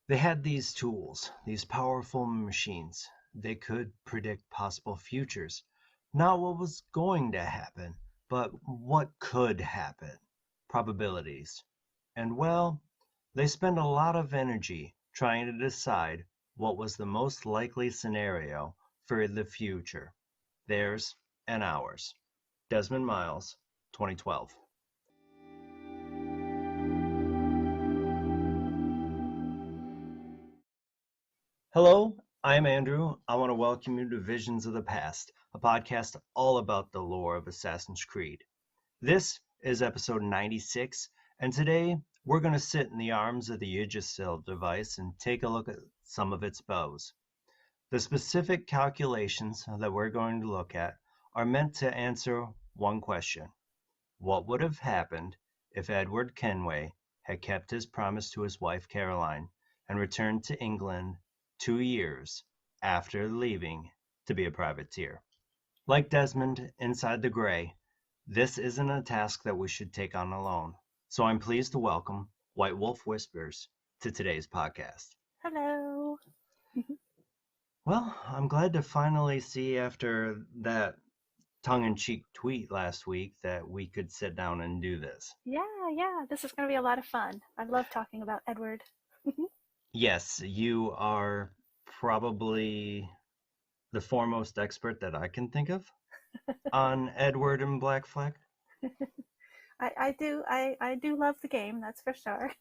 They had these tools, these powerful machines. They could predict possible futures. Not what was going to happen, but what could happen. Probabilities. And well, they spend a lot of energy trying to decide what was the most likely scenario for the future. Theirs and ours. Desmond Miles, 2012. Hello, I'm Andrew. I want to welcome you to Visions of the Past, a podcast all about the lore of Assassin's Creed. This is episode 96, and today we're going to sit in the arms of the Yggdrasil device and take a look at some of its bows. The specific calculations that we're going to look at are meant to answer one question. What would have happened if Edward Kenway had kept his promise to his wife Caroline and returned to England 2 years after leaving to be a privateer? Like Desmond inside the Grey, this isn't a task that we should take on alone. So I'm pleased to welcome White Wolf Whispers to today's podcast. Hello. Well, I'm glad to finally see after that tongue-in-cheek tweet last week that we could sit down and do this. Yeah. This is going to be a lot of fun. I love talking about Edward. Yes, you are probably the foremost expert that I can think of on Edward and Black Flag. I do love the game, that's for sure.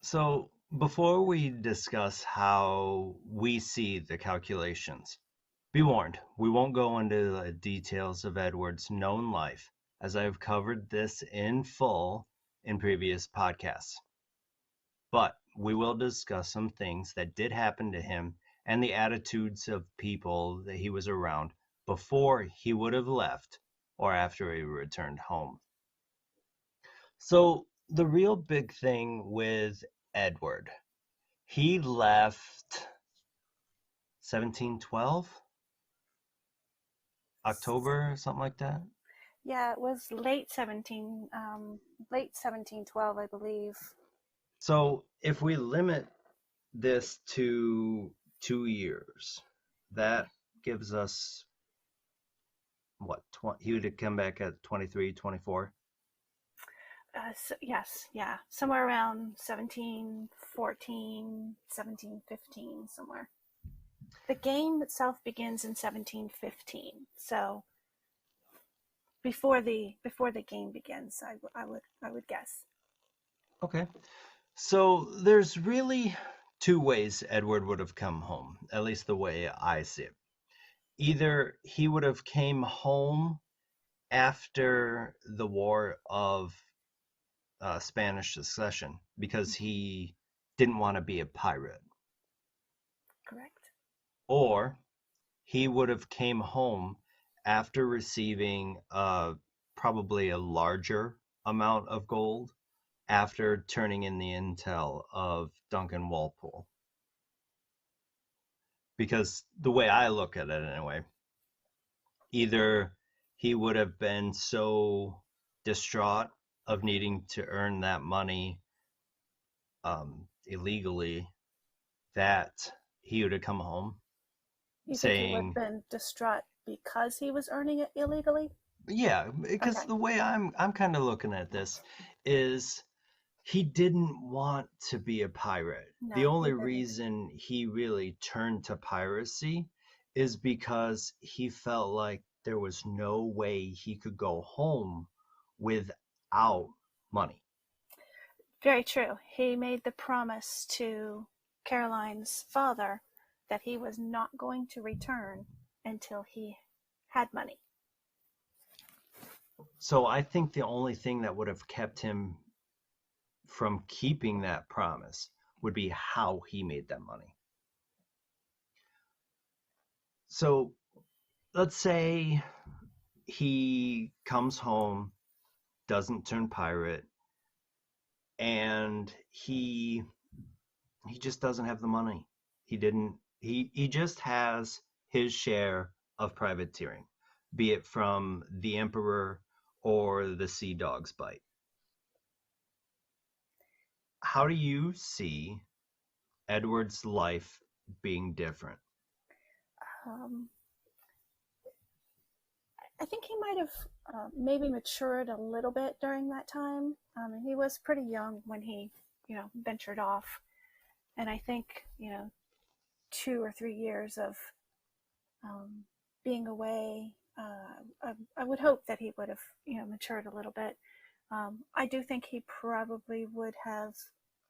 So before we discuss how we see the calculations, be warned, we won't go into the details of Edward's known life, as I have covered this in full in previous podcasts. But we will discuss some things that did happen to him and the attitudes of people that he was around before he would have left or after he returned home. So the real big thing with Edward, he left 1712, October, something like that. Yeah, it was late 1712, I believe. So if we limit this to 2 years, that gives us what, he would have come back at 23, 24. Yes, yeah, somewhere around 1714, 1715, somewhere. The game itself begins in 1715, so before the game begins, I would guess. Okay. So there's really two ways Edward would have come home, at least the way I see it. Either he would have came home after the War of Spanish Succession because he didn't want to be a pirate. Correct. Or he would have came home after receiving probably a larger amount of gold after turning in the intel of Duncan Walpole. Because the way I look at it anyway, either he would have been so distraught of needing to earn that money illegally that he would have come home You think he would saying, have been distraught because he was earning it illegally? yeah, because Okay. the way I'm kind of looking at this is he didn't want to be a pirate. The No, he only didn't. reason he really turned to piracy is because he felt like there was no way he could go home without money. Very true. He made the promise to Caroline's father that he was not going to return until he had money. So I think the only thing that would have kept him from keeping that promise would be how he made that money. So let's say he comes home, doesn't turn pirate, and he just doesn't have the money. He just has his share of privateering, be it from the Emperor or the Sea Dog's Bite. how do you see Edward's life being different? Um, I think he might have maybe matured a little bit during that time. He was pretty young when he, ventured off. And I think, 2 or 3 years of um, being away, I would hope that he would have, matured a little bit. I do think he probably would have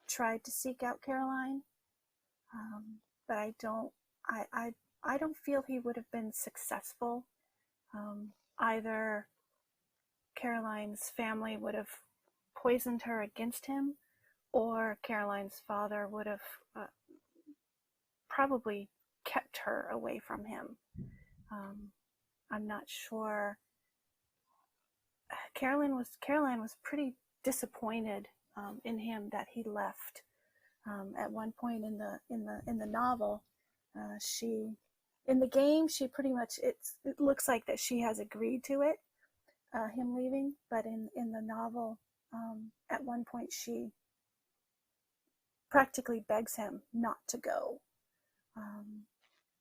tried to seek out Caroline, but I don't feel he would have been successful. Either Caroline's family would have poisoned her against him, or Caroline's father would have probably kept her away from him. I'm not sure. Caroline was pretty disappointed in him that he left. At one point in the novel, she in the game she pretty much it looks like that she has agreed to it, him leaving, but in the novel, at one point she practically begs him not to go.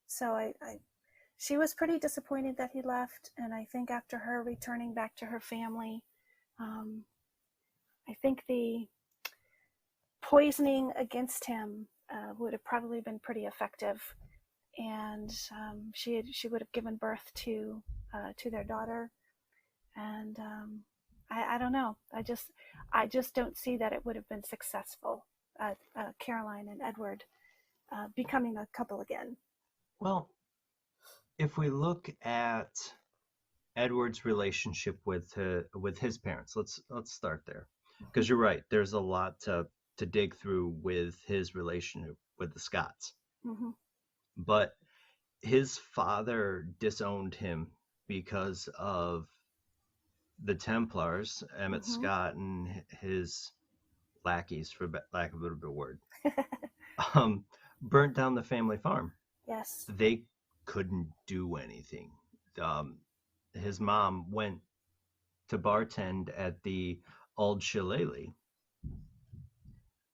So she was pretty disappointed that he left, and I think after her returning back to her family, I think the poisoning against him would have probably been pretty effective, and she would have given birth to their daughter, and I don't know. I just don't see that it would have been successful. Caroline and Edward becoming a couple again. Well, if we look at Edward's relationship with his parents, let's start there, because you're right. There's a lot to dig through with his relationship with the Scots, Mm-hmm. but his father disowned him because of the Templars, Emmett Mm-hmm. Scott and his lackeys, for lack of a better word, um, burnt down the family farm. Yes. They couldn't do anything. Um, his mom went to bartend at the Old Shillelagh. The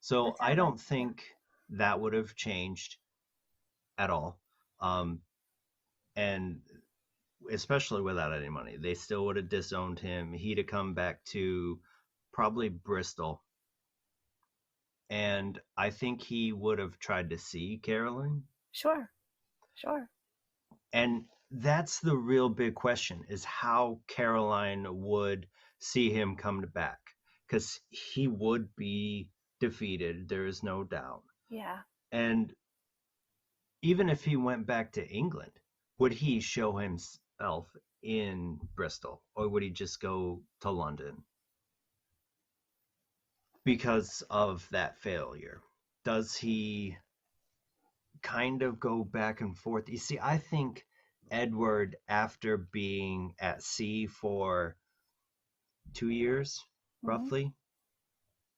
So I tavern. don't Yeah. think that would have changed at all. Um, and especially without any money, they still would have disowned him. He'd have come back to probably Bristol. And I think he would have tried to see Caroline. Sure. Sure. And that's the real big question, is how Caroline would see him come back. Because he would be defeated, there is no doubt. Yeah. And even if he went back to England, would he show himself in Bristol, or would he just go to London because of that failure? Does he kind of go back and forth? You see, I think Edward, after being at sea for 2 years, Mm-hmm. roughly,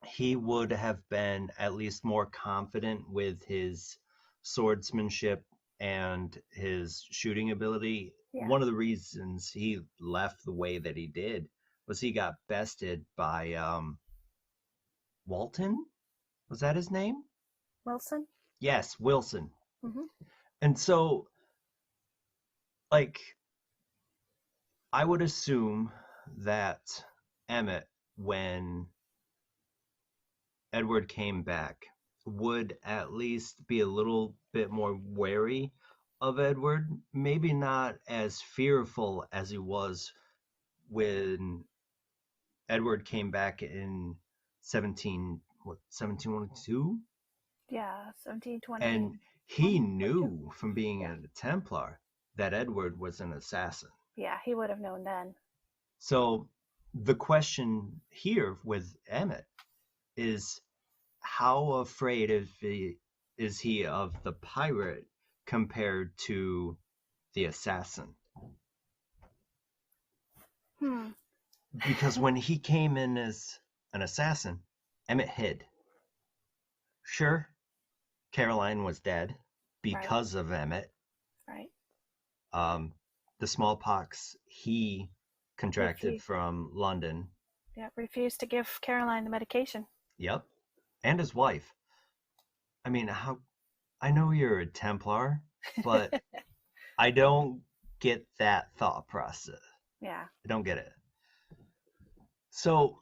he would have been at least more confident with his swordsmanship and his shooting ability. Yeah. One of the reasons he left the way that he did was he got bested by Walton. Was that his name? Wilson. Yes, Wilson. Mm-hmm. And so, like, I would assume that Emmett, when Edward came back, would at least be a little bit more wary of Edward. Maybe not as fearful as he was when Edward came back in 1712, Yeah. 1720. and he 22. knew from being Yeah. a Templar that Edward was an assassin. Yeah. He would have known then. So the question here with Emmett is, how afraid is he of the pirate compared to the assassin? Hmm. Because when he came in as an assassin, Emmett hid. Sure, Caroline was dead Right. because of Emmett. Right. The smallpox he contracted Refused. from London. Yeah. Refused to give Caroline the medication. Yep. and his wife. I mean, I know you're a Templar, but I don't get that thought process. Yeah. I don't get it. So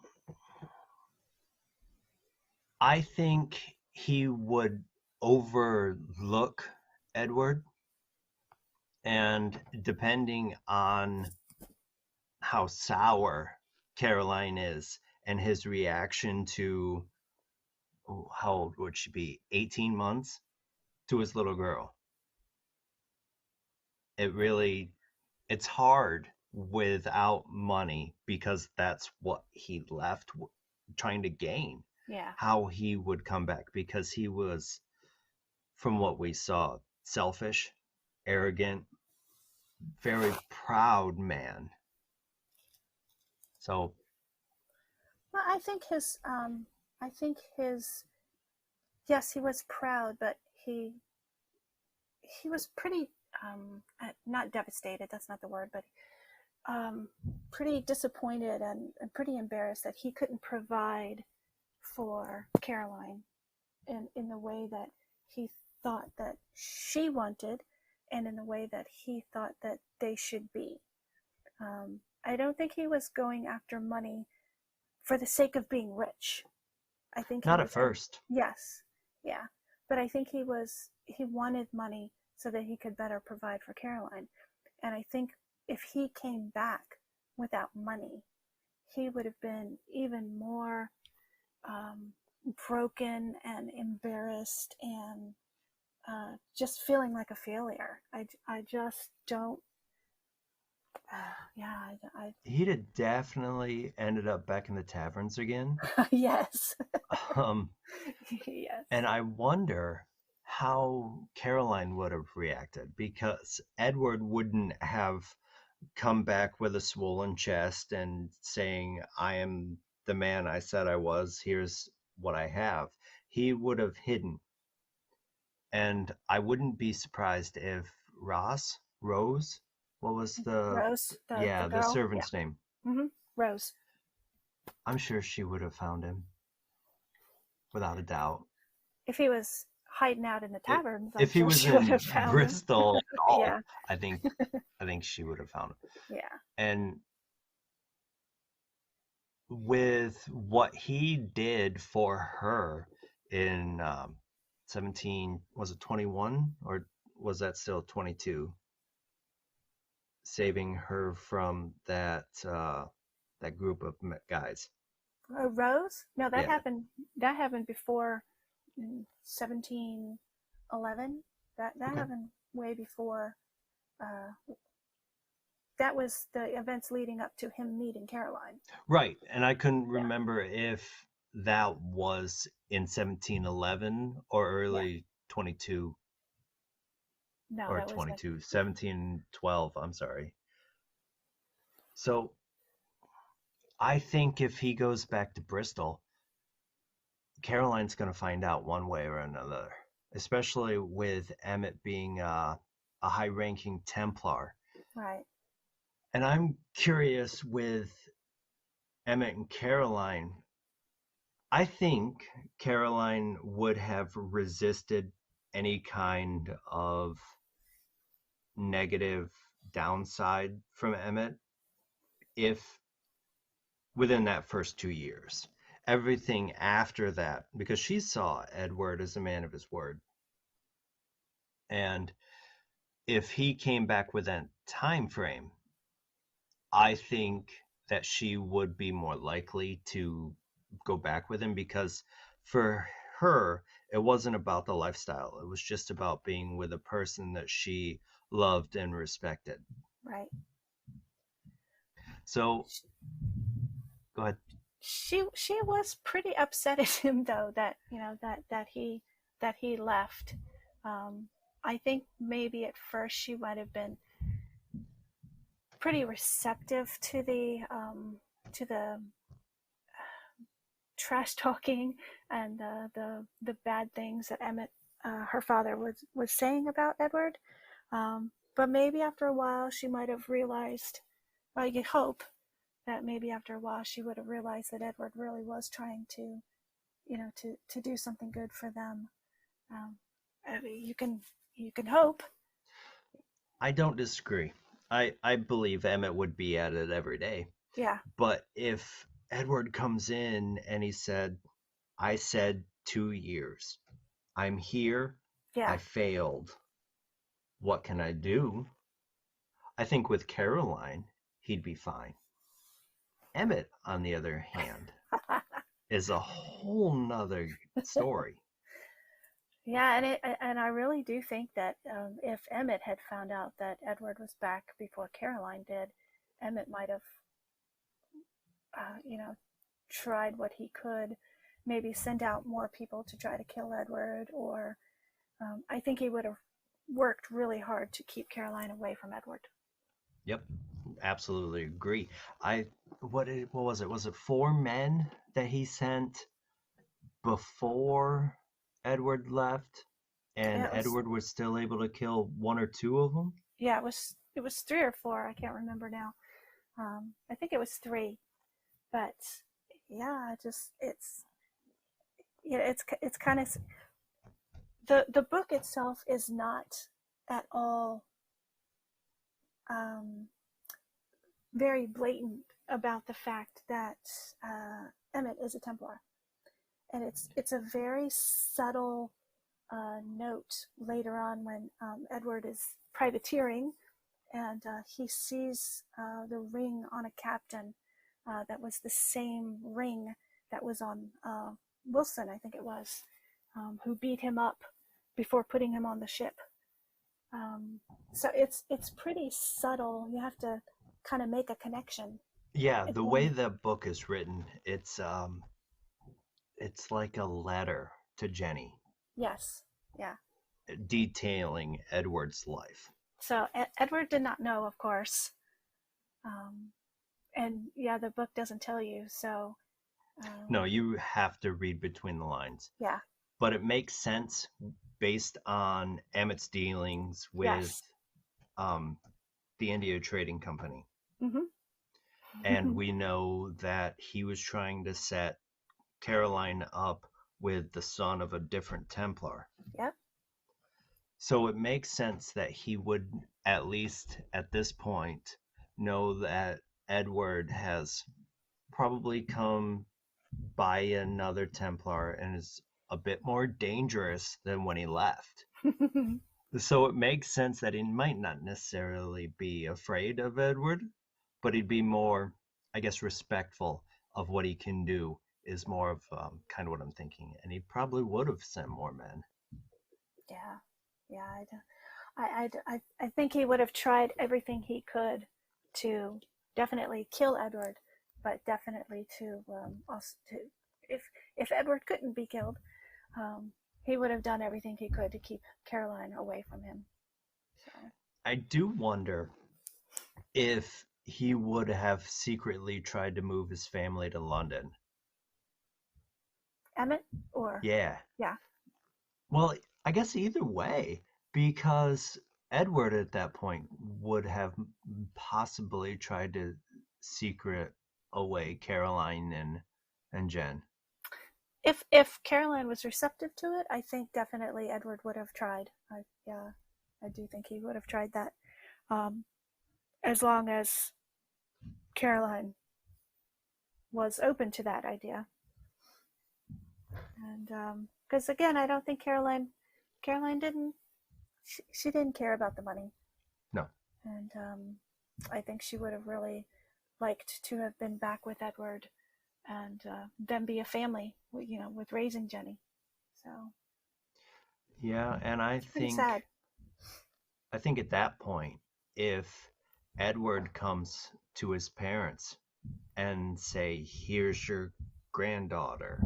I think he would overlook Edward, and depending on how sour Caroline is and his reaction to, how old would she be? 18 months to his little girl. It's hard without money because that's what he left trying to gain. Yeah. How he would come back, because he was, from what we saw, selfish, arrogant, very proud man. So Well, I think his, yes, he was proud, but he was pretty, not devastated, that's not the word, but pretty disappointed and pretty embarrassed that he couldn't provide for Caroline in the way that he thought that she wanted and in the way that he thought that they should be. I don't think he was going after money for the sake of being rich. I think he not at was going, first. yes, yeah, but I think he wanted money so that he could better provide for Caroline. And I think if he came back without money, he would have been even more broken and embarrassed and just feeling like a failure. I just don't. Yeah, He'd have definitely ended up back in the taverns again. yes, Um, yes, and I wonder how Caroline would have reacted, because Edward wouldn't have come back with a swollen chest and saying, I am the man I said I was, here's what I have. He would have hidden. And I wouldn't be surprised if Rose, what was Rose, the the girl, yeah, servant's name? Rose. I'm sure she would have found him, without a doubt. If he was hiding out in the If, taverns, I'm if he sure was she would in have found him. Bristol at all, Yeah, I think she would have found him. yeah. And with what he did for her in 17, was it 21, or was that still 22? Saving her from that group of guys. Rose? No, that Yeah. happened. That happened before 1711. That Okay. happened way before. Uh, that was the events leading up to him meeting Caroline. Right. And I couldn't Yeah, remember if that was in 1711 or yeah. early 22, No, or that was like 22, 1712. I'm sorry. So I think if he goes back to Bristol, Caroline's going to find out one way or another, especially with Emmett being a high ranking Templar. right. And I'm curious with Emmett and Caroline. I think Caroline would have resisted any kind of negative downside from Emmett if within that first 2 years. Everything after that, because she saw Edward as a man of his word. And if he came back with that time frame, I think that she would be more likely to go back with him, because for her, it wasn't about the lifestyle. It was just about being with a person that she loved and respected. Right. So, go ahead. She was pretty upset at him though, that that he left. Um, I think maybe at first she might have been pretty receptive to the trash talking and the bad things that Emmett, her father, was saying about Edward. But maybe after a while, she might have realized. Well, you hope that maybe after a while she would have realized that Edward really was trying to to do something good for them. I mean, you can hope. I don't disagree. I believe Emmett would be at it every day. Yeah. But if Edward comes in and he said, I said 2 years, I'm here, Yeah. I failed, what can I do? I think with Caroline, he'd be fine. Emmett, on the other hand, is a whole nother story. Yeah, and I really do think that if Emmett had found out that Edward was back before Caroline did, Emmett might have, you know, tried what he could, maybe sent out more people to try to kill Edward, or I think he would have worked really hard to keep Caroline away from Edward. Yep, absolutely agree. What was it? Was it 4 men that he sent before Edward left, and Was, Edward was still able to kill 1 or 2 of them? yeah, it was 3 or 4. I can't remember now. I think it was 3, but yeah, just it's kind of the book itself is not at all um, very blatant about the fact that Emmett is a Templar, and it's a very subtle note later on when Edward is privateering and he sees the ring on a captain that was the same ring that was on Wilson, I think it was, who beat him up before putting him on the ship. So it's pretty subtle. You have to kind of make a connection. Yeah, the way the book is written, it's like a letter to Jenny. Yes, yeah. Detailing Edward's life. So Edward did not know, of course, and yeah, the book doesn't tell you. So no, you have to read between the lines. Yeah, but it makes sense based on Emmett's dealings with yes. The India Trading Company. Mm-hmm. And we know that he was trying to set Caroline up with the son of a different Templar. Yep. So it makes sense that he would, at least at this point, know that Edward has probably come by another Templar and is a bit more dangerous than when he left. So it makes sense that he might not necessarily be afraid of Edward, but he'd be more, I guess, respectful of what he can do is more of kind of what I'm thinking. And he probably would have sent more men. Yeah, yeah. I think he would have tried everything he could to definitely kill Edward, but definitely to also to if Edward couldn't be killed, he would have done everything he could to keep Caroline away from him. So. I do wonder if he would have secretly tried to move his family to London. Emmett, or yeah. Well, I guess either way, because Edward at that point would have possibly tried to secret away Caroline and Jen. If Caroline was receptive to it, I think definitely Edward would have tried. I do think he would have tried that, as long as Caroline was open to that idea. And because again, I don't think Caroline didn't she didn't care about the money. No. And I think she would have really liked to have been back with Edward and them be a family, with raising Jenny. So yeah, and I think sad. I think at that point, if Edward comes to his parents and say, "Here's your granddaughter,"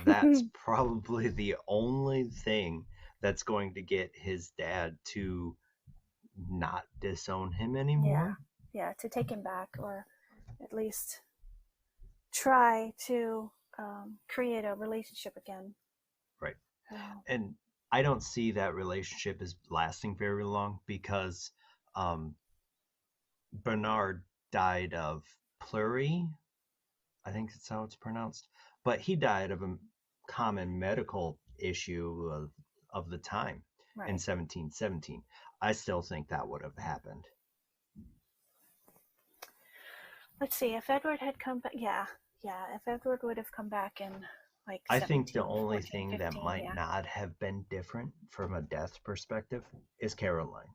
that's probably the only thing that's going to get his dad to not disown him anymore. Yeah, to take him back, or at least try to create a relationship again. Right. And I don't see that relationship as lasting very long because Bernard died of pleury. I think that's how it's pronounced. But he died of common medical issue of the time in Right. 1717. I still think that would have happened. Let's see. If Edward had come back, yeah, yeah. If Edward would have come back in like I think the 17, only 14, thing that 15, might yeah. not have been different from a death perspective is Caroline,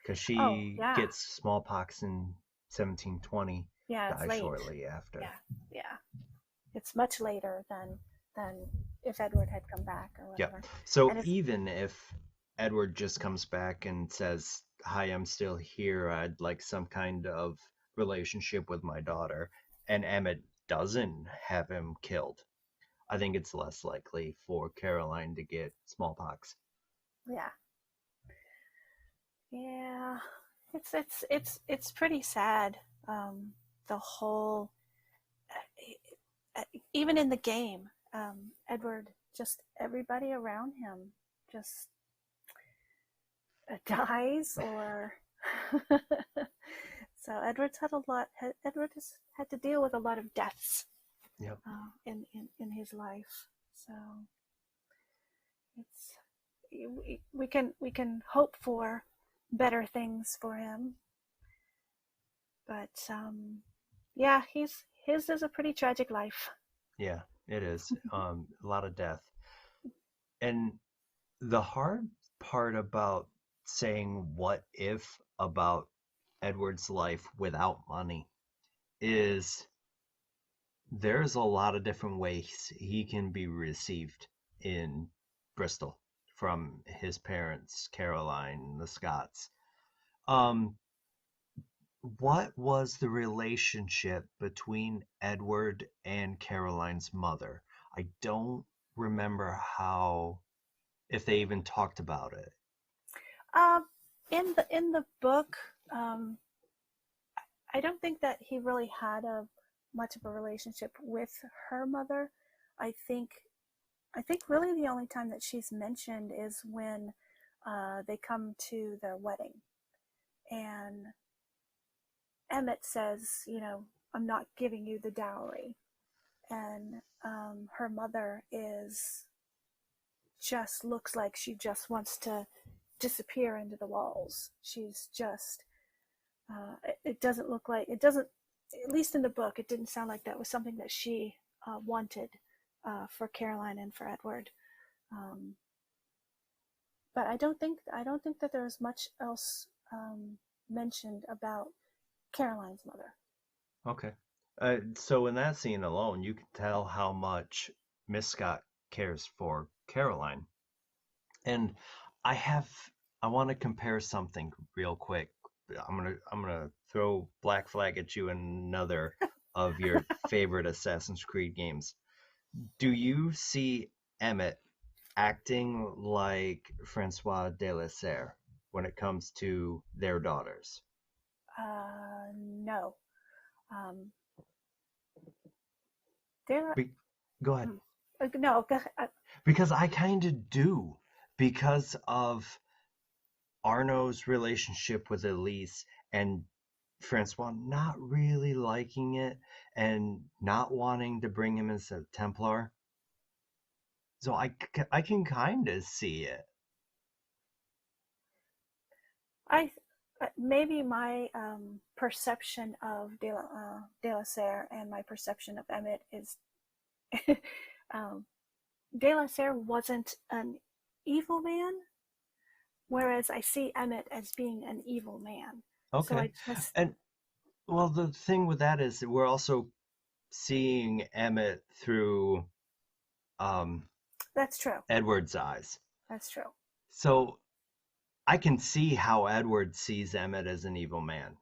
because Oh, she yeah. gets smallpox in 1720, Yeah, it's dies late. shortly after. Yeah, yeah. It's much later than if Edward had come back or Yep. whatever. So And it's even if Edward just comes back and says, "Hi, I'm still here. I'd like some kind of relationship with my daughter," and Emmett doesn't have him killed, I think it's less likely for Caroline to get smallpox. yeah, yeah. It's pretty sad. The whole even in the game, Edward, just everybody around him just dies or so Edward's had a lot. Edward has had to deal with a lot of deaths Yep. in his life. So it's we can hope for better things for him, but yeah, his is a pretty tragic life. Yeah, it is. A lot of death. And the hard part about saying what if about Edward's life without money is there's a lot of different ways he can be received in Bristol from his parents, Caroline, the Scots. Um, what was the relationship between Edward and Caroline's mother? I don't remember how, if they even talked about it. Um, in the book, um, I don't think that he really had a much of a relationship with her mother. I think I think really the only time that she's mentioned is when they come to the wedding, and Emmett says, I'm not giving you the dowry, and her mother is just looks like she just wants to disappear into the walls. She's just it doesn't look like it doesn't, at least in the book, it didn't sound like that was something that she wanted for Caroline and for Edward. Um, but I don't think that there's much else mentioned about Caroline's mother. Okay. So in that scene alone, you can tell how much Miss Scott cares for Caroline. And I have I want to compare something real quick. I'm gonna throw Black Flag at you in another of your favorite Assassin's Creed games. Do you see Emmett acting like Francois de la Serre when it comes to their daughters? No. Um, there. Be- Go ahead. Hmm. No. Because I kind of do. Because of Arno's relationship with Elise and Francois not really liking it and not wanting to bring him as a Templar. So I can kind of see it. I maybe my perception of De La Serre and my perception of Emmett is um, De La Serre wasn't an evil man, whereas I see Emmett as being an evil man. So Okay. I just And well, the thing with that is that we're also seeing Emmett through um, that's true. Edward's eyes. That's true. So I can see how Edward sees Emmett as an evil man,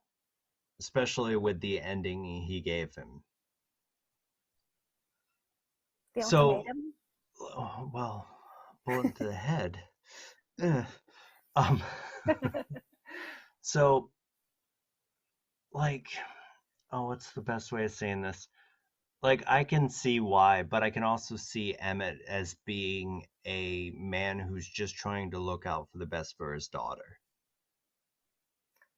especially with the ending he gave him. The So, ultimatum. well, bullet to the head. Eh. Um, so, like, oh, what's the best way of saying this? Like, I can see why, but I can also see Emmett as being a man who's just trying to look out for the best for his daughter.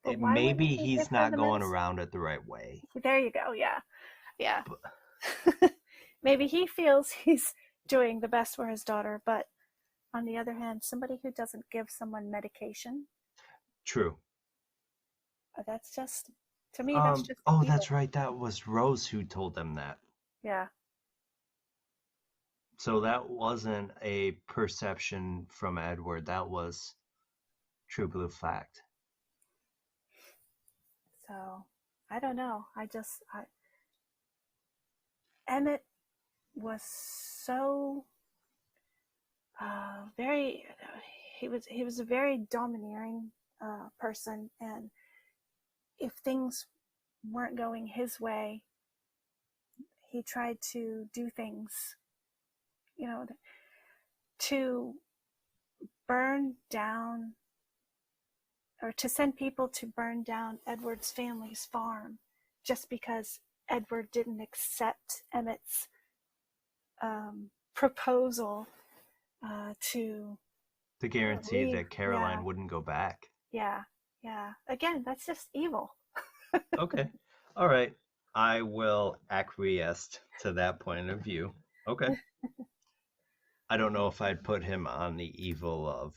But why wouldn't Maybe he give he's her not the going medicine? around it the right way. There you go. Yeah, yeah. But, maybe he feels he's doing the best for his daughter, but on the other hand, somebody who doesn't give someone medication, True. that's just, to me, that's just evil. That's right. That was Rose who told them that. Yeah. So that wasn't a perception from Edward. That was true blue fact. So I don't know. Emmett was so very. He was a very domineering person, and if things weren't going his way, he tried to do things, you know, to burn down or to send people to burn down Edward's family's farm just because Edward didn't accept Emmett's proposal to guarantee leave. that Caroline wouldn't go back. Yeah. Again, that's just evil. Okay. All right. I will acquiesce to that point of view. Okay. I don't know if I'd put him on the evil of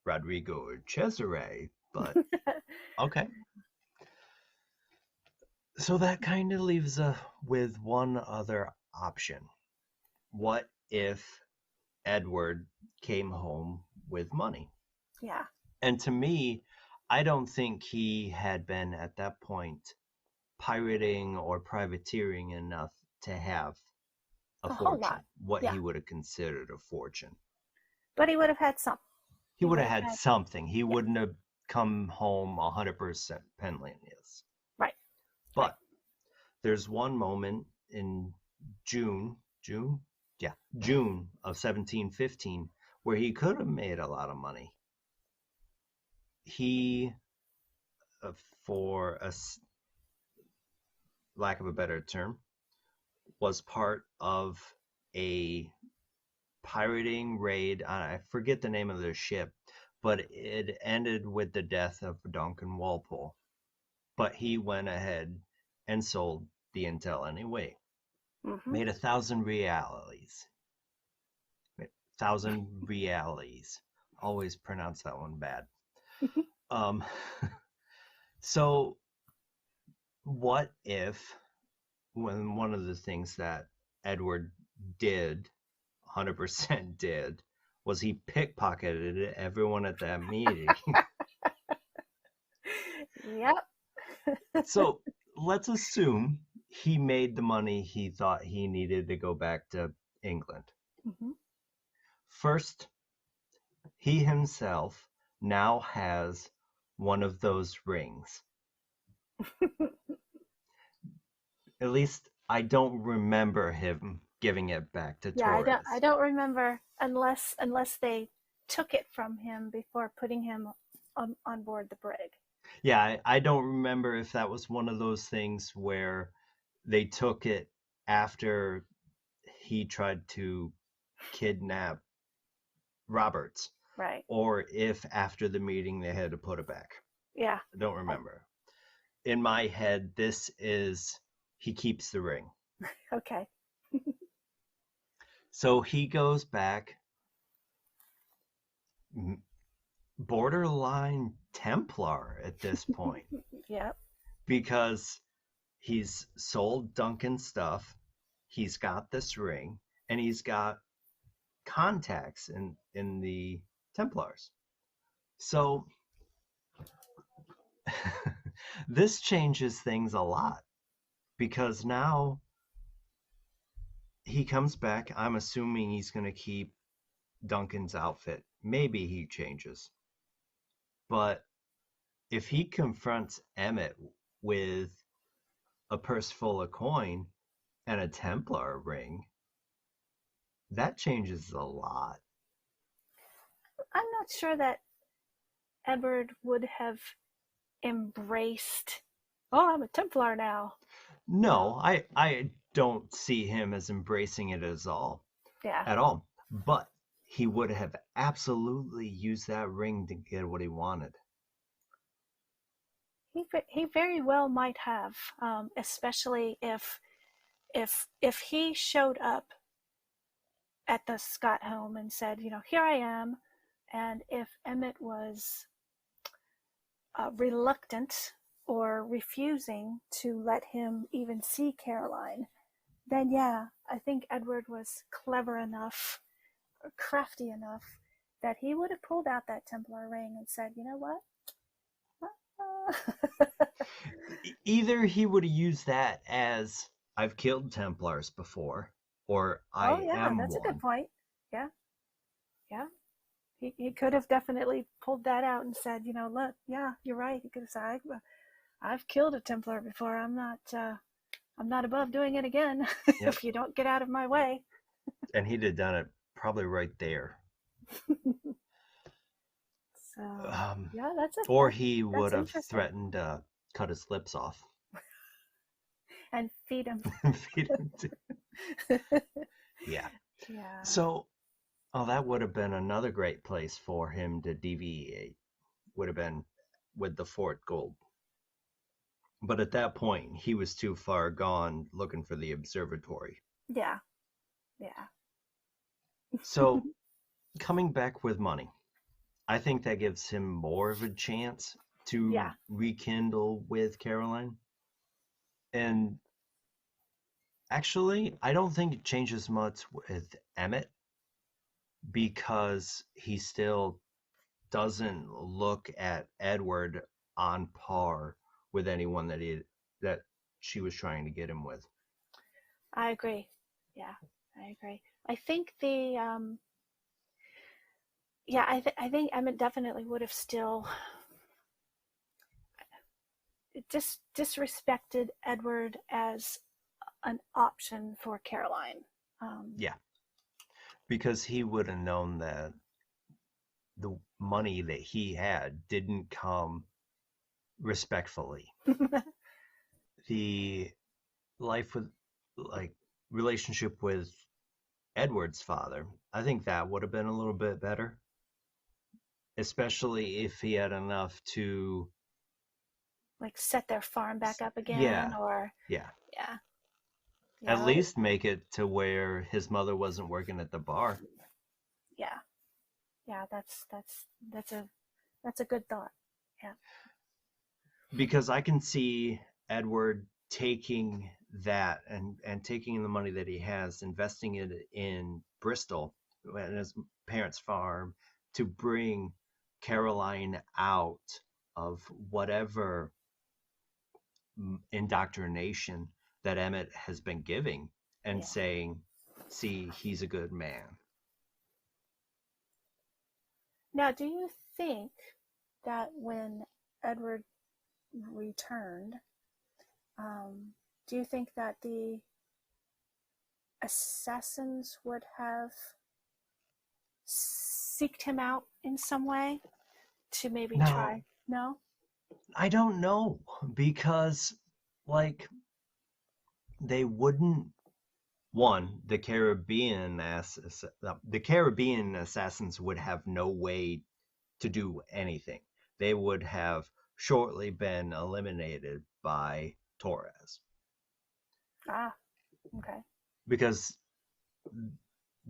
Rodrigo or Cesare, but okay. So that kind of leaves us with one other option. What if Edward came home with money? Yeah. And to me, I don't think he had been at that point pirating or privateering enough to have a whole lot. fortune, what Yeah. he would have considered a fortune. But he would have had some. He would have had something. He wouldn't have come home 100% penniless. Right. But there's one moment in June of 1715 where he could have made a lot of money. He, for a lack of a better term, was part of a pirating raid. I forget the name of the ship, but it ended with the death of Duncan Walpole. But he went ahead and sold the intel anyway. Mm-hmm. Made 1,000 reales. 1,000 reales. Always pronounce that one bad. So what if, when one of the things that Edward did, 100% did, was he pickpocketed everyone at that meeting? Yep. So let's assume he made the money he thought he needed to go back to England. Mm-hmm. First, he himself now has one of those rings. At least I don't remember him giving it back to Torres. I don't remember unless they took it from him before putting him on board the brig. Yeah, I don't remember if that was one of those things where they took it after he tried to kidnap Roberts. Right. Or if after the meeting they had to put it back. Yeah. I don't remember. In my head, this is he keeps the ring. Okay. So he goes back, borderline Templar at this point. Yep. Because he's sold Duncan stuff, he's got this ring, and he's got contacts in the Templars. So this changes things a lot, because now he comes back. I'm assuming he's going to keep Duncan's outfit. Maybe he changes. But if he confronts Emmett with a purse full of coin and a Templar ring, that changes a lot. I'm not sure that Edward would have embraced, oh, I'm a Templar now. No, I don't see him as embracing it at all. But he would have absolutely used that ring to get what he wanted. He very well might have, especially if if he showed up at the Scott home and said, here I am, and if Emmett was reluctant or refusing to let him even see Caroline, then yeah, I think Edward was clever enough or crafty enough that he would have pulled out that Templar ring and said, you know what? Either he would have used that as, I've killed Templars before, or Oh I yeah, am that's a good one. point. Yeah, yeah. He could have definitely pulled that out and said, look, yeah, you're right. He could have said, I've killed a Templar before. I'm not above doing it again. Yep. If you don't get out of my way. And he'd have done it probably right there. So yeah, Or he would that's have interesting. threatened to cut his lips off. And feed him. Feed him yeah. Yeah. So, that would have been another great place for him to deviate, would have been with the Fort Gold. But at that point, he was too far gone looking for the observatory. Yeah. Yeah. So, coming back with money, I think that gives him more of a chance to Yeah. rekindle with Caroline. And actually, I don't think it changes much with Emmett because he still doesn't look at Edward on par with anyone that she was trying to get him with. I agree. Yeah, I agree. I think the yeah, I think Emmett definitely would have still disrespected Edward as an option for Caroline. Yeah, because he would have known that the money that he had didn't come respectfully. The life with, like, relationship with Edward's father, I think that would have been a little bit better, especially if he had enough to, like set their farm back up again, yeah, or yeah, yeah, at yeah, least make it to where his mother wasn't working at the bar. yeah, yeah. That's a good thought. Yeah, Because I can see Edward taking that and taking the money that he has, investing it in Bristol and his parents' farm to bring Caroline out of whatever indoctrination that Emmett has been giving, and yeah. saying, see, he's a good man. Now, do you think that when Edward returned, do you think that the assassins would have seeked him out in some way to maybe Now, try? No? I don't know, because, like, they wouldn't, one, the Caribbean assassins would have no way to do anything. They would have shortly been eliminated by Torres, Ah, okay. because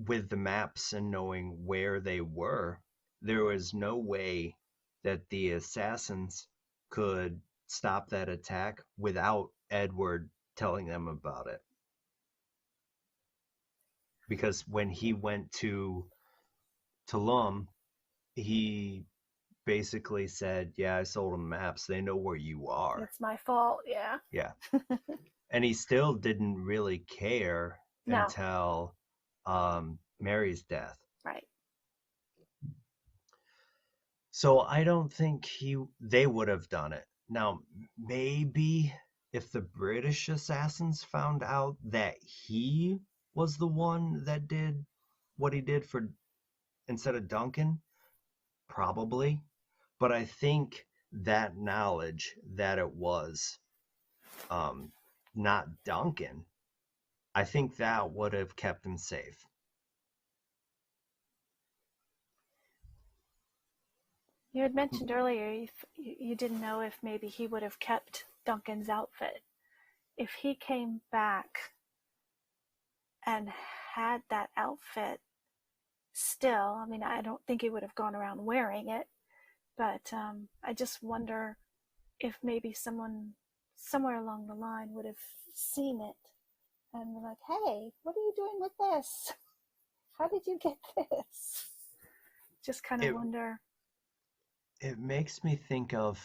with the maps and knowing where they were, there was no way that the assassins could stop that attack without Edward telling them about it. Because when he went to Tulum, he basically said, yeah, I sold them maps. They know where you are. It's my fault. Yeah. Yeah. And he still didn't really care No. until Mary's death. Right. So I don't think they would have done it. Now, maybe if the British assassins found out that he was the one that did what he did for instead of Duncan, probably. But I think that knowledge that it was not Duncan, I think that would have kept him safe. You had mentioned earlier you didn't know if maybe he would have kept Duncan's outfit. If he came back and had that outfit still. I mean, I don't think he would have gone around wearing it, but I just wonder if maybe someone somewhere along the line would have seen it and been like, hey, what are you doing with this? How did you get this? Just kind of It wonder. it makes me think of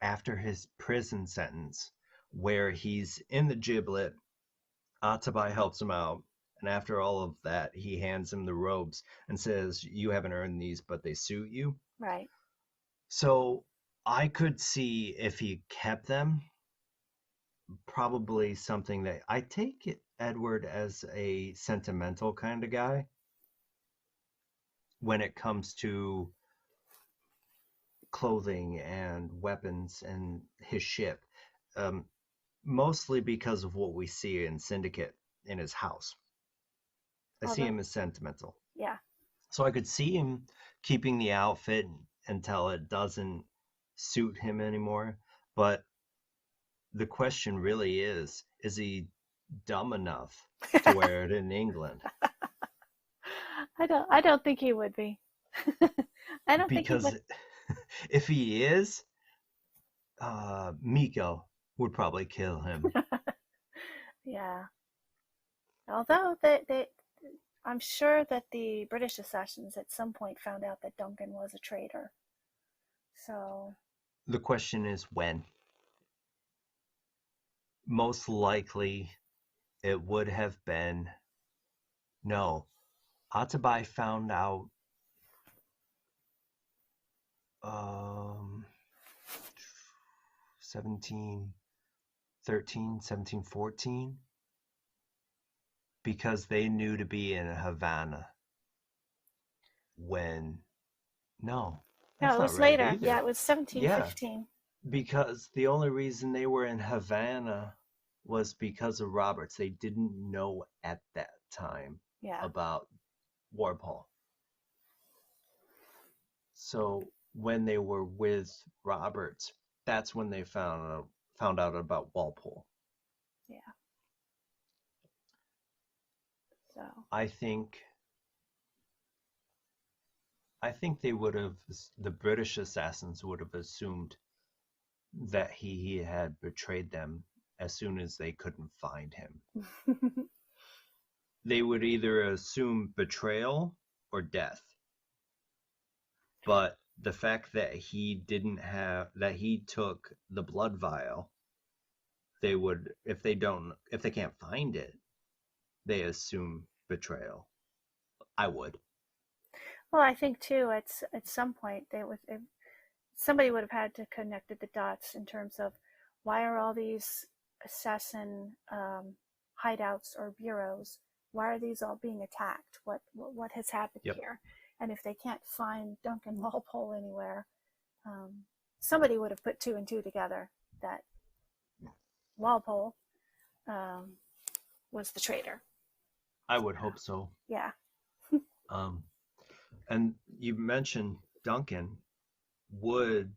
after his prison sentence, where he's in the giblet. Atabai helps him out, and after all of that, he hands him the robes and says, "You haven't earned these, but they suit you." Right. So I could see if he kept them, probably something that I take Edward as a sentimental kind of guy when it comes to clothing and weapons and his ship, um, mostly because of what we see in Syndicate in his house. I see Although, him as sentimental. yeah. So I could see him keeping the outfit until it doesn't suit him anymore. But the question really is he dumb enough to wear it in England? I don't think he would be. I don't think he Because would. if he is, Miko would probably kill him. Yeah. Although I'm sure that the British assassins at some point found out that Duncan was a traitor. So, The question is when. Most likely, it would have been no. Atabai found out 1713, 1714, because they knew to be in Havana when. No, no, that's it not was right later. Yeah, either. it was Yeah, 1715. because the only reason they were in Havana was because of Roberts. They didn't know at that time Yeah. about Warpole. So when they were with Roberts, that's when they found out about Walpole. Yeah. So, I think they would have the British assassins would have assumed that he had betrayed them as soon as they couldn't find him. They would either assume betrayal or death. But the fact that he took the blood vial, they would, if they can't find it, they assume betrayal. I would. well, I think too, at some point somebody would have had to connect the dots in terms of why are all these assassin hideouts or bureaus, why are these all being attacked? What has happened Yep. here? And if they can't find Duncan Walpole anywhere, somebody would have put two and two together that Walpole um, was the traitor. I would hope so. Yeah. Um, and you mentioned Duncan. Would,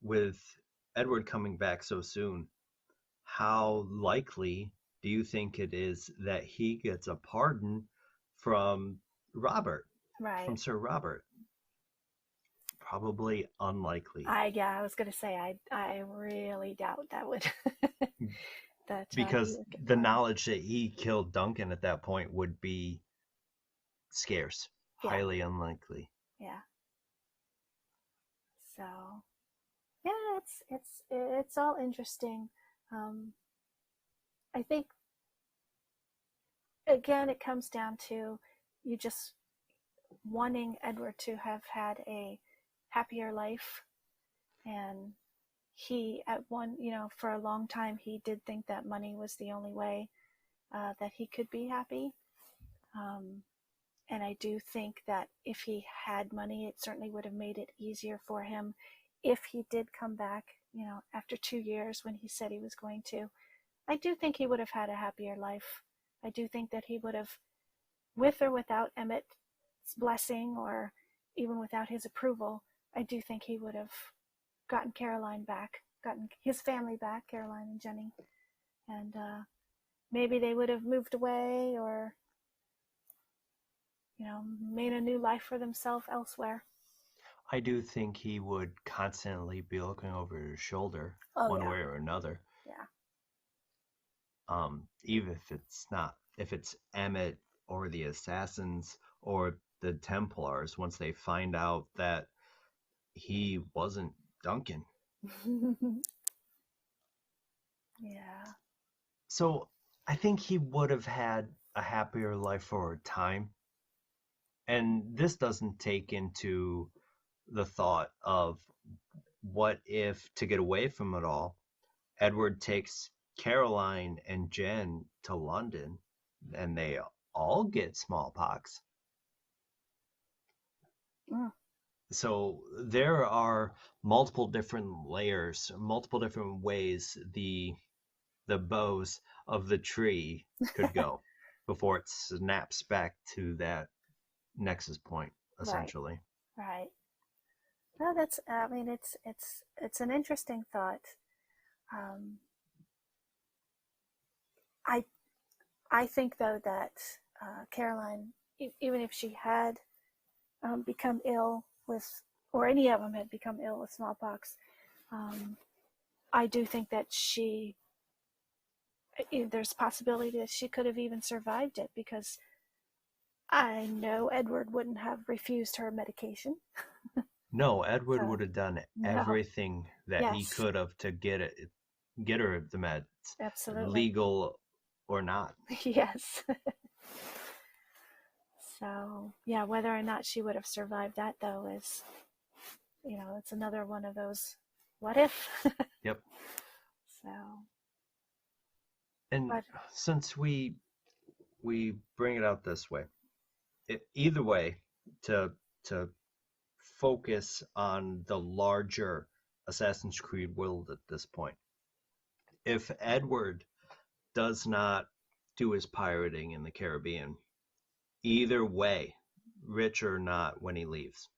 with Edward coming back so soon, how likely do you think it is that he gets a pardon from Robert, Right. from Sir Robert? Probably unlikely. I was going to say I really doubt that would that he Because would get the pardoned. knowledge that he killed Duncan at that point would be scarce, Yeah. highly unlikely. Yeah. So yeah, it's all interesting. Um, I think again it comes down to you just wanting Edward to have had a happier life, and he at one for a long time he did think that money was the only way that he could be happy. Um, and I do think that if he had money, it certainly would have made it easier for him if he did come back, after 2 years when he said he was going to. I do think he would have had a happier life. I do think that he would have, with or without Emmett's blessing or even without his approval, I do think he would have gotten Caroline back, gotten his family back, Caroline and Jenny. And maybe they would have moved away or, made a new life for themselves elsewhere. I do think he would constantly be looking over his shoulder Oh, one yeah. way or another. Yeah. Even if it's Emmett or the assassins or the Templars, once they find out that he wasn't Duncan. Yeah. So I think he would have had a happier life for a time. And this doesn't take into the thought of what if, to get away from it all, Edward takes Caroline and Jen to London and they all get smallpox. Mm. So there are multiple different layers, multiple different ways the boughs of the tree could go before it snaps back to that nexus point, Right. essentially. Right. Well, that's. I mean, it's an interesting thought. Um, I I think though that Caroline, even if she had become ill with, or any of them had become ill with smallpox, um, I do think that there's a possibility that she could have even survived it, because I know Edward wouldn't have refused her medication. No, Edward So, would have done no. everything that he Yes, could have to get her the meds, absolutely. legal or not. Yes. So, yeah, whether or not she would have survived that, though, is, it's another one of those what if. Yep. So, And but since we bring it out this way, either way, to focus on the larger Assassin's Creed world at this point. If Edward does not do his pirating in the Caribbean, either way, rich or not, when he leaves,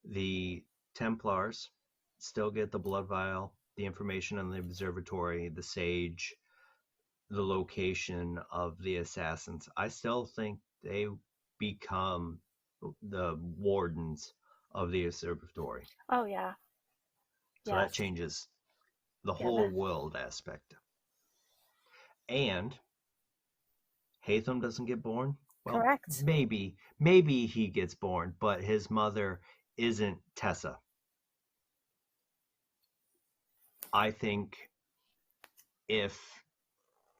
the Templars still get the blood vial, the information on the observatory, the sage, the location of the assassins. I still think they become the wardens of the observatory. oh yeah, So that yes, changes the yeah, whole world aspect. And Hatham doesn't get born. Well, correct. maybe he gets born, but his mother isn't Tessa. I think if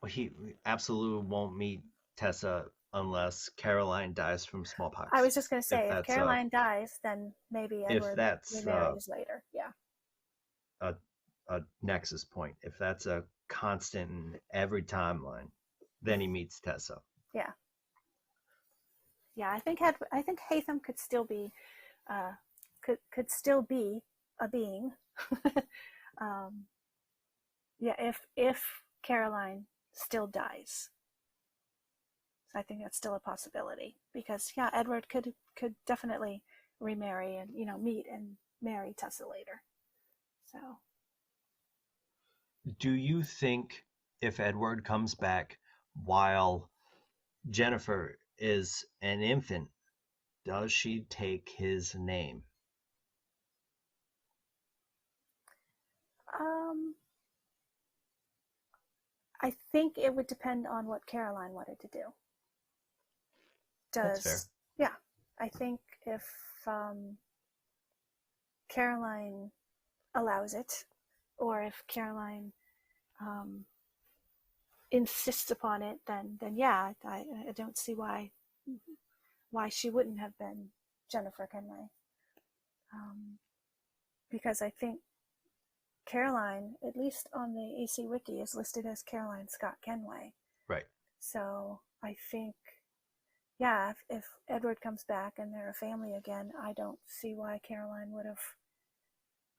he absolutely won't meet Tessa unless Caroline dies from I smallpox. was just going to If say, if that's a Caroline dies, then maybe if Edward that's remarries later. Yeah, a, a nexus point, if that's a constant in every timeline, then he meets Tessa. yeah, yeah. I think Hatham could still be, uh, could still be a being. um, yeah, if Caroline still dies, so I think that's still a possibility, because yeah, Edward could definitely remarry and meet and marry Tessa later. So Do you think if Edward comes back while Jennifer is an infant, does she take his name? um, I think it would depend on what Caroline wanted to do. That's fair. Yeah, I think if um, Caroline allows it, or if Caroline um, insists upon it, then yeah, I don't see why she wouldn't have been Jennifer Kenway, because I think Caroline, at least on the AC Wiki, is listed as Caroline Scott Kenway. Right. So I think, yeah, if Edward comes back and they're a family again, I don't see why Caroline would have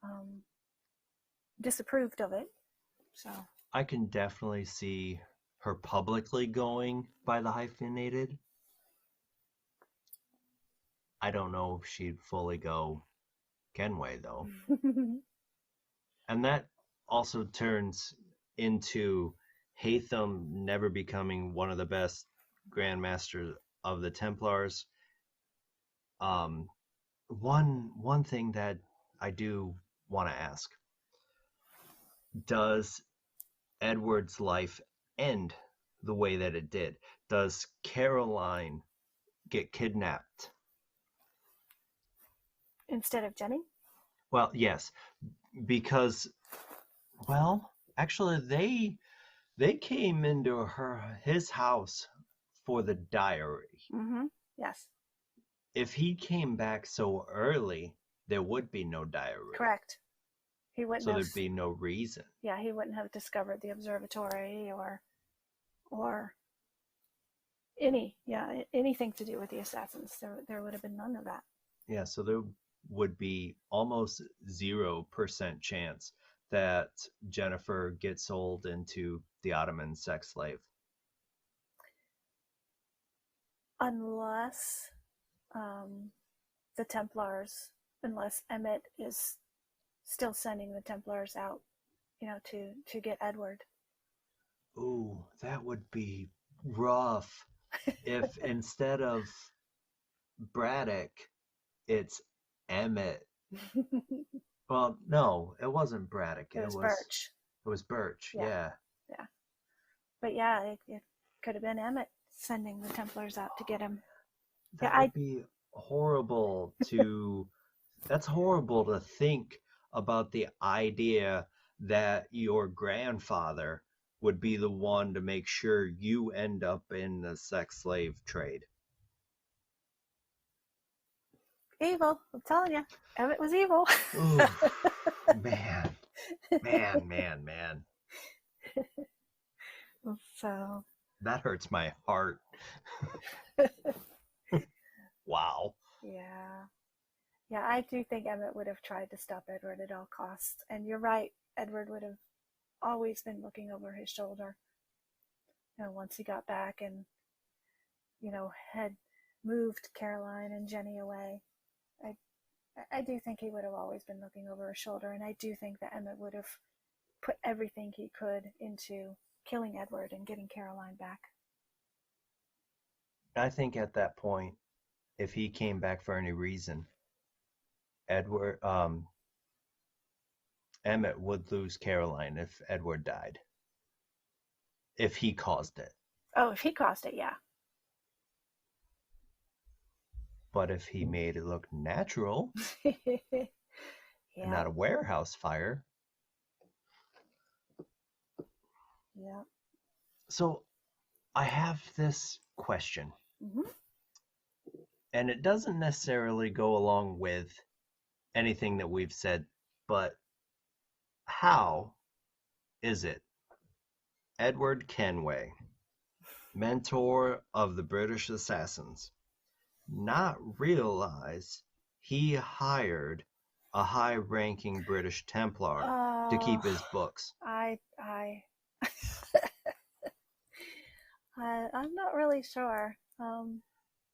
um, disapproved of it. So I can definitely see her publicly going by the hyphenated. I don't know if she'd fully go Kenway, though. And that also turns into Hatham never becoming one of the best Grandmasters of the Templars. One thing that I do want to ask: does Edward's life end the way that it did? Does Caroline get kidnapped? Instead of Jenny? Well, yes, because actually they came into his house for the diary. Mm-hmm. Yes. If he came back so early, there would be no diary. Correct. He wouldn't So have. there'd be no reason. Yeah, he wouldn't have discovered the observatory or anything to do with the assassins. There would have been none of that. Yeah, so there would be almost 0% chance that Jennifer gets sold into the Ottoman sex slave. Unless the Templars, unless Emmett is still sending the Templars out, to get Edward. Ooh, that would be rough if instead of Braddock, it's Emmett. Well, no, it wasn't Braddock. It was Birch. It was Birch, yeah. Yeah. But yeah, it could have been Emmett sending the Templars out to get him. That would be horrible to... That's horrible to think about, the idea that your grandfather would be the one to make sure you end up in the sex slave trade. Evil, I'm telling you. Emmett was evil. Ooh, man. So that hurts my heart. Wow. Yeah, I do think Emmett would have tried to stop Edward at all costs. And you're right, Edward would have always been looking over his shoulder. Once he got back and, had moved Caroline and Jenny away. I do think he would have always been looking over his shoulder, and I do think that Emmett would have put everything he could into killing Edward and getting Caroline back. I think at that point, if he came back for any reason, Emmett would lose Caroline if Edward died. If he caused it. Oh, if he caused it, yeah. But if he made it look natural, yeah. and not a warehouse fire. Yeah. So I have this question. Mm-hmm. And it doesn't necessarily go along with anything that we've said, but how is it Edward Kenway, mentor of the British assassins, not realize he hired a high-ranking British Templar to keep his books? I'm not really sure.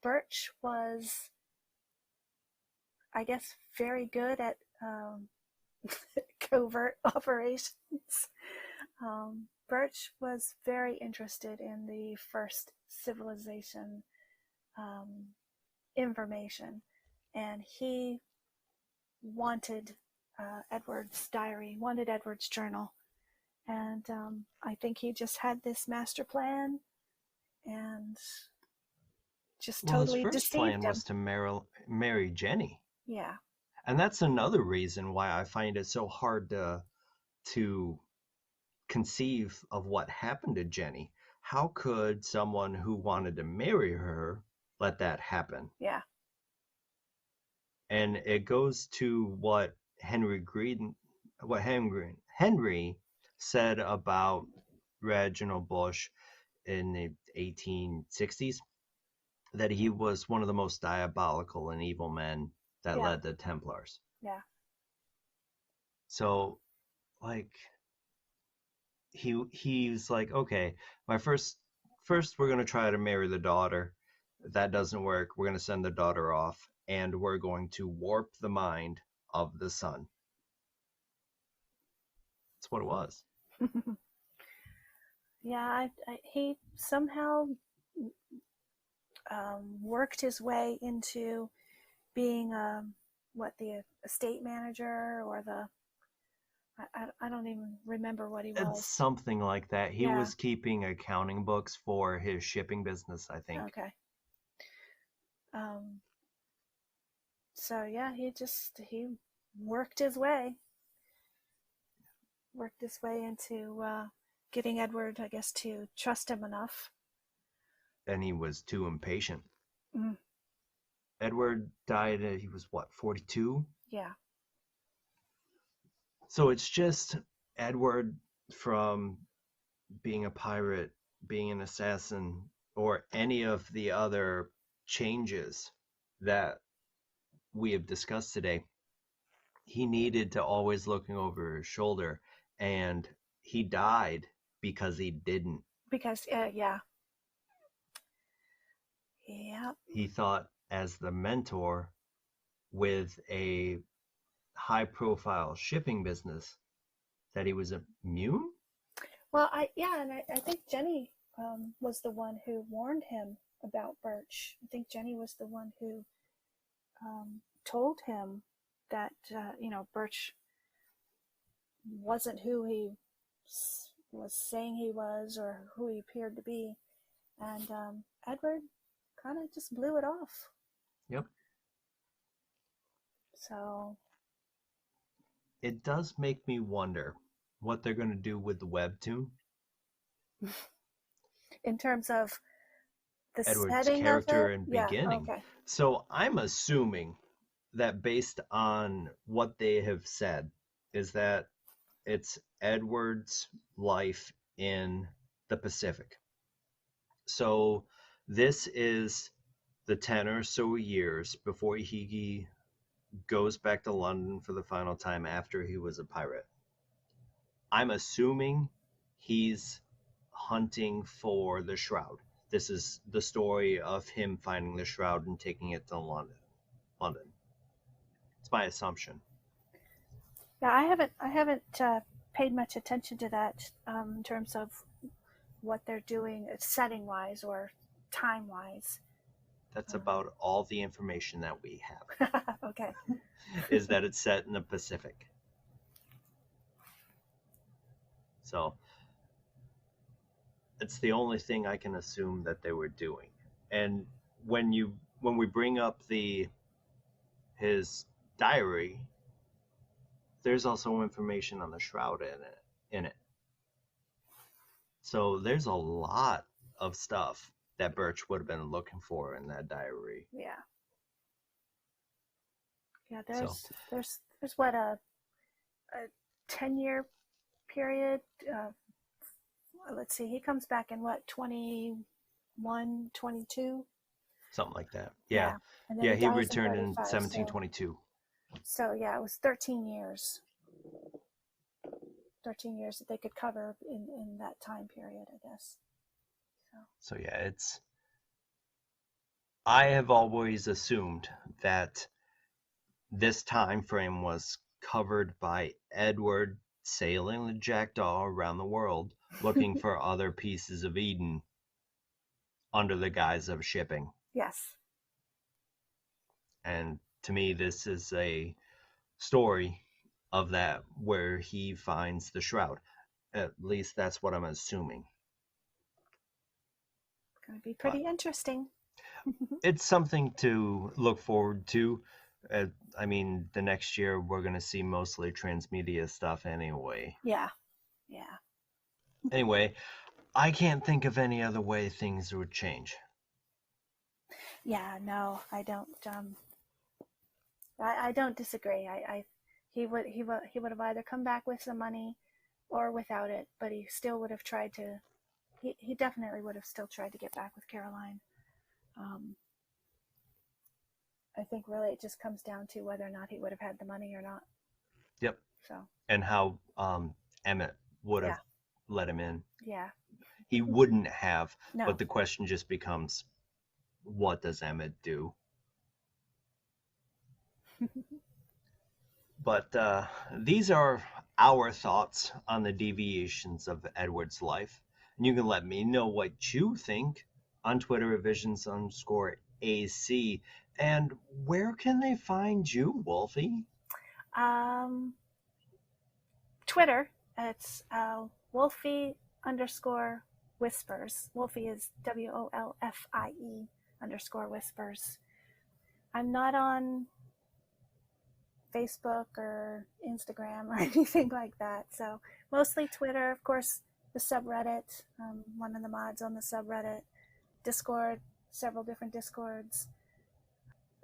Birch was, I guess, very good at covert operations. Birch was very interested in the first civilization information, and he wanted Edward's diary, wanted Edward's journal, and I think he just had this master plan and just totally his deceived first plan him. was to marry Jenny. Yeah. And that's another reason why I find it so hard to conceive of what happened to Jenny. How could someone who wanted to marry her let that happen? Yeah. And it goes to what Henry said about Reginald Bush in the 1860s, that he was one of the most diabolical and evil men that led the Templars. Yeah. So, like, he's like, okay, first we're going to try to marry the daughter. If that doesn't work, we're going to send the daughter off, and we're going to warp the mind of the son. That's what it was. Yeah, he somehow worked his way into being the estate manager or the I don't even remember what he It's was. something like that. He Yeah. was keeping accounting books for his shipping business, I think. Okay. Um, so yeah, he worked his way into getting Edward, I guess, to trust him enough. And he was too impatient. Mm, Edward died, he was what, 42? yeah. So it's just Edward from being a pirate, being an assassin, or any of the other changes that we have discussed today. He needed to always looking over his shoulder, and he died because he didn't. Because yeah. Yeah. He thought as the mentor with a high profile shipping business that he was immune. Well, I think Jenny was the one who warned him about Birch. I think Jenny was the one who told him that Birch wasn't who he was saying he was or who he appeared to be, and Edward kind of just blew it off. Yep. So It does make me wonder what they're going to do with the webtoon. in terms of the Edward's setting of character it, and yeah, beginning. okay. So I'm assuming that based on what they have said, is that it's Edward's life in the Pacific. So this is the 10 or so years before he goes back to London for the final time after he was a pirate. I'm assuming he's hunting for the shroud. This is the story of him finding the shroud and taking it to London. It's my assumption. Yeah, I haven't paid much attention to that in terms of what they're doing setting wise or time wise. That's about all the information that we have. Okay. Is that it's set in the Pacific. So it's the only thing I can assume that they were doing. And when we bring up his diary, there's also information on the shroud in it. So there's a lot of stuff that Birch would have been looking for in that diary. Yeah. Yeah, So there's what a 10-year period. Let's see, he comes back in what 21, 22. something like that. Yeah. And then Yeah, he he dies returned in 35, 1722. So yeah, it was 13 years. 13 years that they could cover in that time period, I guess. So yeah, I have always assumed that this time frame was covered by Edward sailing the Jackdaw around the world looking for other pieces of Eden under the guise of shipping. Yes. And to me, this is a story of that where he finds the shroud. At least that's what I'm assuming. It's going to be pretty interesting. It's something to look forward to. I mean, the next year we're going to see mostly transmedia stuff anyway. Yeah. Yeah. Anyway, I can't think of any other way things would change. Yeah, no, I don't. I don't disagree. He would have either come back with some money or without it, but he still would have tried to. He definitely would have still tried to get back with Caroline. I think really it just comes down to whether or not he would have had the money or not. Yep. So. And how Emmett would have let him in. Yeah. He wouldn't have, no. But the question just becomes, what does Emmett do? But these are our thoughts on the deviations of Edward's life. And you can let me know what you think on Twitter at visions_AC. And where can they find you, Wolfie? Twitter, it's Wolfie_whispers. Wolfie is WOLFIE_whispers. I'm not on Facebook or Instagram or anything like that. So mostly Twitter, of course, the subreddit. One of the mods on the subreddit, Discord, several different Discords,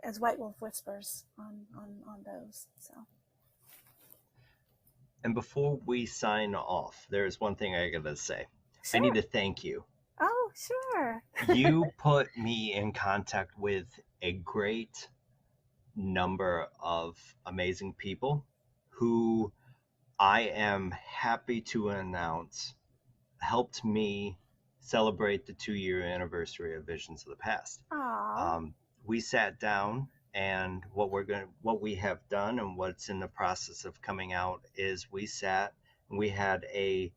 as White Wolf Whispers on those. So. And before we sign off, there's one thing I gotta say. Sure. I need to thank you. Oh, sure. You put me in contact with a great number of amazing people who I am happy to announce helped me celebrate the 2-year anniversary of Visions of the Past. We sat down, and what we have done and what's in the process of coming out is we sat and we had a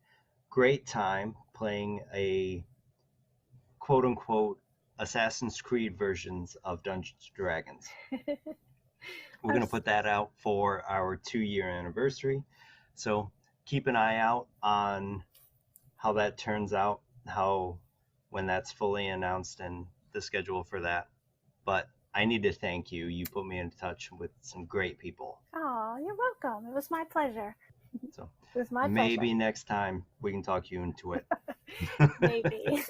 great time playing a quote unquote Assassin's Creed versions of Dungeons and Dragons. We're going to put that out for our 2-year anniversary. So keep an eye out on how that turns out, when that's fully announced and the schedule for that. But I need to thank you. You put me in touch with some great people. Oh, you're welcome. It was my pleasure. So it was my maybe pleasure. Next time we can talk you into it. Maybe.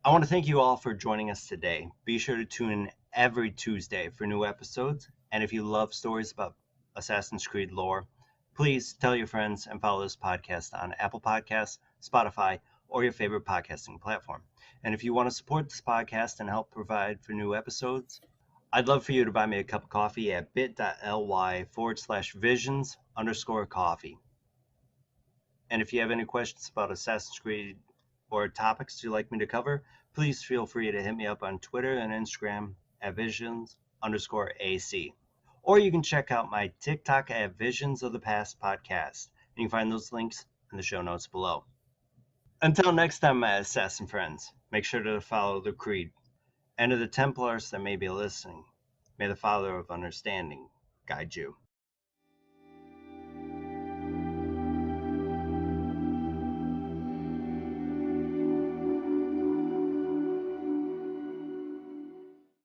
I want to thank you all for joining us today. Be sure to tune in every Tuesday for new episodes. And if you love stories about Assassin's Creed lore, please tell your friends and follow this podcast on Apple Podcasts, Spotify, or your favorite podcasting platform. And if you want to support this podcast and help provide for new episodes, I'd love for you to buy me a cup of coffee at bit.ly/visions_coffee. And if you have any questions about Assassin's Creed or topics you'd like me to cover, please feel free to hit me up on Twitter and Instagram at visions_AC. Or you can check out my TikTok at Visions of the Past Podcast. And you can find those links in the show notes below. Until next time, my assassin friends, make sure to follow the creed. And to the Templars that may be listening, may the Father of Understanding guide you.